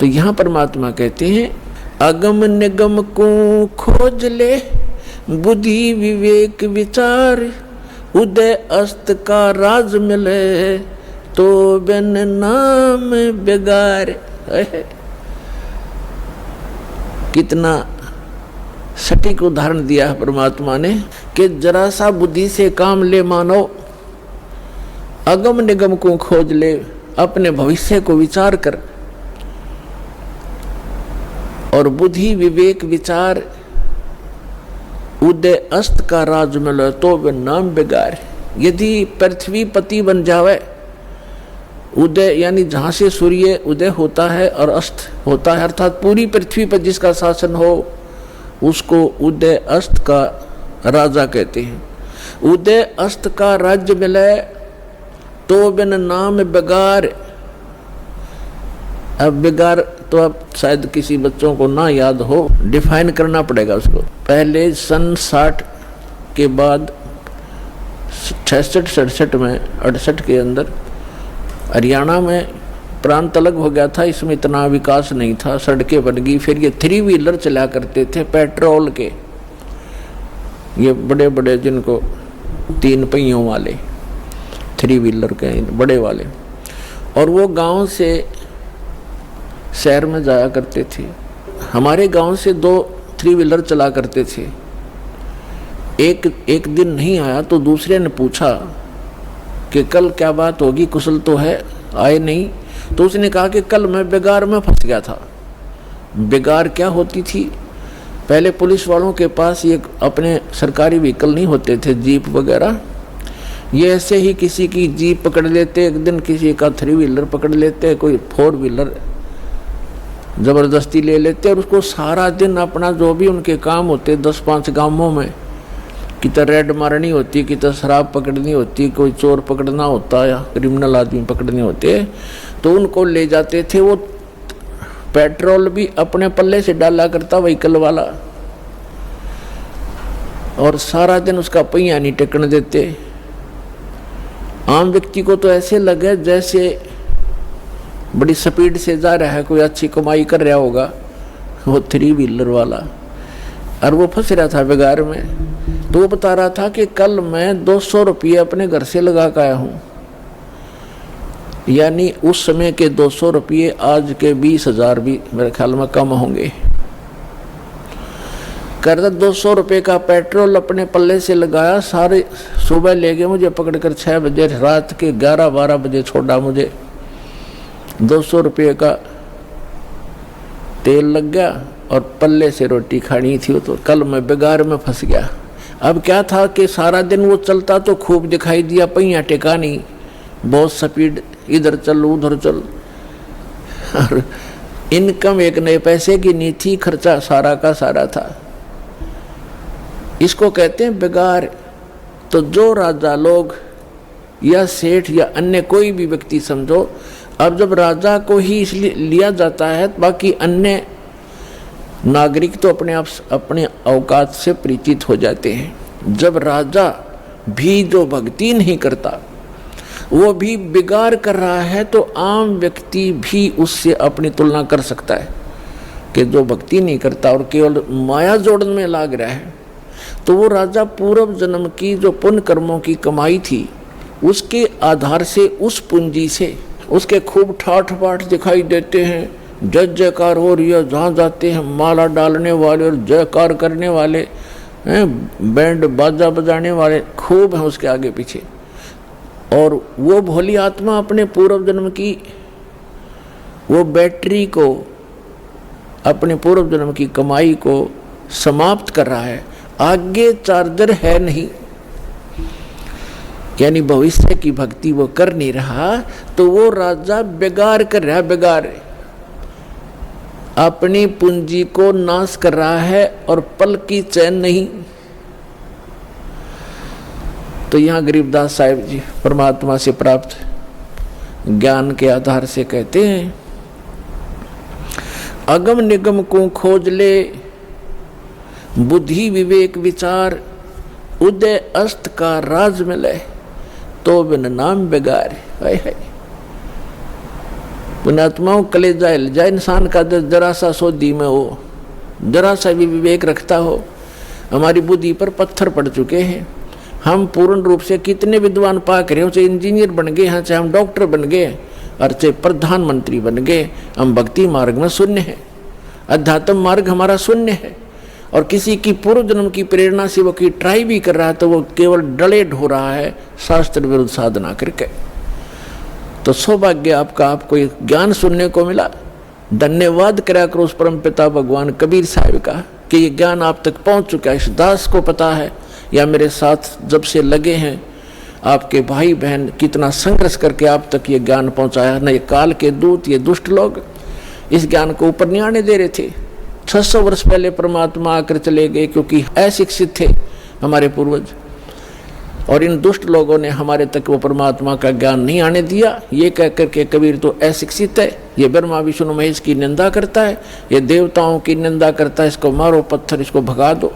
तो यहाँ परमात्मा कहते हैं अगम निगम को खोज ले, बुद्धि विवेक विचार, उदय अस्त का राज मिले, तो बिन नाम बेगार। कितना सटीक उदाहरण दिया है परमात्मा ने कि जरा सा बुद्धि से काम ले मानो, अगम निगम को खोज ले, अपने भविष्य को विचार कर, और बुद्धि विवेक विचार, उदय अस्त का राज मिले, तो वे नाम बेगार। यदि पृथ्वी पति बन जावे, उदय यानी जहाँ से सूर्य उदय होता है और अस्त होता है, अर्थात पूरी पृथ्वी पर जिसका शासन हो, उसको उदय अस्त का राजा कहते हैं। उदय अस्त का राज्य मिले तो बिन नाम बेगार। अब बेगार तो अब शायद किसी बच्चों को ना याद हो, डिफाइन करना पड़ेगा उसको। पहले सन 60 के बाद 66-67 में 68 के अंदर हरियाणा में प्रांत अलग हो गया था, इसमें इतना विकास नहीं था, सड़कें बन गई। फिर ये 3 व्हीलर चला करते थे पेट्रोल के, ये बड़े बड़े जिनको 3 पहियों वाले 3 व्हीलर के बड़े वाले, और वो गांव से शहर में जाया करते थे। हमारे गांव से 2 3 व्हीलर चला करते थे। एक दिन नहीं आया तो दूसरे ने पूछा कि कल क्या बात होगी, कुशल तो है, आए नहीं। तो उसने कहा कि कल मैं बेगार में फंस गया था। बेगार क्या होती थी? पहले पुलिस वालों के पास ये अपने सरकारी व्हीकल नहीं होते थे, जीप वगैरह, ये ऐसे ही किसी की जीप पकड़ लेते, एक दिन किसी का 3 व्हीलर पकड़ लेते, कोई 4 व्हीलर ज़बरदस्ती ले लेते, और उसको सारा दिन अपना जो भी उनके काम होते 10-5 गांवों में, कितना रेड मारनी होती, कितना शराब पकड़नी होती, कोई चोर पकड़ना होता या क्रिमिनल आदमी पकड़ने होते, तो उनको ले जाते थे। वो पेट्रोल भी अपने पल्ले से डाला करता व्हीकल वाला, और सारा दिन उसका पहिया नहीं टेकने देते। आम व्यक्ति को तो ऐसे लगे जैसे बड़ी स्पीड से जा रहा है, कोई अच्छी कमाई कर रहा होगा वो 3 व्हीलर वाला, और वो फंस रहा था बेगार में। तो वो बता रहा था कि कल मैं 200 रुपये अपने घर से लगा कर आया हूँ, यानी उस समय के 200 रुपये आज के 20,000 भी मेरे ख्याल में कम होंगे। कहता 200 रुपये का पेट्रोल अपने पल्ले से लगाया, सारे सुबह ले गए मुझे पकड़कर 6 बजे, रात के 11-12 बजे छोड़ा मुझे। 200 रुपये का तेल लग गया और पल्ले से रोटी खानी थी, तो कल मैं बेगार में फंस गया। अब क्या था कि सारा दिन वो चलता तो खूब दिखाई दिया, पहिया टेका नहीं, बहुत स्पीड, इधर चल उधर चल, और इनकम 1 नए पैसे की नहीं थी, खर्चा सारा का सारा था। इसको कहते हैं बेगार। तो जो राजा लोग या सेठ या अन्य कोई भी व्यक्ति समझो, अब जब राजा को ही इसलिए लिया जाता है, बाकी अन्य नागरिक तो अपने आप अपने औकात से परिचित हो जाते हैं। जब राजा भी जो भक्ति नहीं करता, वो भी बिगाड़ कर रहा है, तो आम व्यक्ति भी उससे अपनी तुलना कर सकता है कि जो भक्ति नहीं करता और केवल माया जोड़न में लाग रहा है, तो वो राजा पूर्व जन्म की जो पुण्य कर्मों की कमाई थी, उसके आधार से, उस पूंजी से उसके खूब ठाठ बाट दिखाई देते हैं, जय जयकार हो रही है, जहाँ जाते हैं माला डालने वाले और जयकार करने वाले हैं, बैंड बाजा बजाने वाले खूब हैं उसके आगे पीछे। और वो भोली आत्मा अपने पूर्व जन्म की वो बैटरी को, अपने पूर्व जन्म की कमाई को समाप्त कर रहा है, आगे चार्जर है नहीं, यानी भविष्य की भक्ति वो कर नहीं रहा, तो वो राजा बेगार कर रहा है, बेगार अपनी पूंजी को नाश कर रहा है और पल की चैन नहीं। तो यहाँ गरीबदास साहिब जी परमात्मा से प्राप्त ज्ञान के आधार से कहते हैं, अगम निगम को खोज ले, बुद्धि विवेक विचार, उदय अस्त का राज मिले, तो बिन नाम बेगार। पुण्यात्माओं, कलेजा हिल जाए इंसान का, जरा सा सोधी में हो, जरा सा भी विवेक रखता हो। हमारी बुद्धि पर पत्थर पड़ चुके हैं। हम पूर्ण रूप से कितने विद्वान पाक रहे हो, चाहे इंजीनियर बन गए हैं, चाहे हम डॉक्टर बन गए और चाहे प्रधानमंत्री बन गए, हम भक्ति मार्ग में शून्य है। अध्यात्म मार्ग हमारा शून्य है। और किसी की पूर्व जन्म की प्रेरणा से वो की ट्राई भी कर रहा है तो वो केवल डले ढो रहा है शास्त्र विरुद्ध साधना करके। तो सौभाग्य आपका, आपको एक ज्ञान सुनने को मिला। धन्यवाद करा करो उस परम पिता भगवान कबीर साहब का कि ये ज्ञान आप तक पहुंच चुका है। इस दास को पता है या मेरे साथ जब से लगे हैं आपके भाई बहन कितना संघर्ष करके आप तक ये ज्ञान पहुंचाया। न ये काल के दूत, ये दुष्ट लोग इस ज्ञान को ऊपर नहीं आने दे रहे थे। 600 वर्ष पहले परमात्मा आकर चले गए क्योंकि अशिक्षित थे हमारे पूर्वज, और इन दुष्ट लोगों ने हमारे तक वो परमात्मा का ज्ञान नहीं आने दिया। ये कह करके कबीर तो अशिक्षित है, ये ब्रह्मा विष्णु महेश की निंदा करता है, ये देवताओं की निंदा करता है, इसको मारो पत्थर, इसको भगा दो।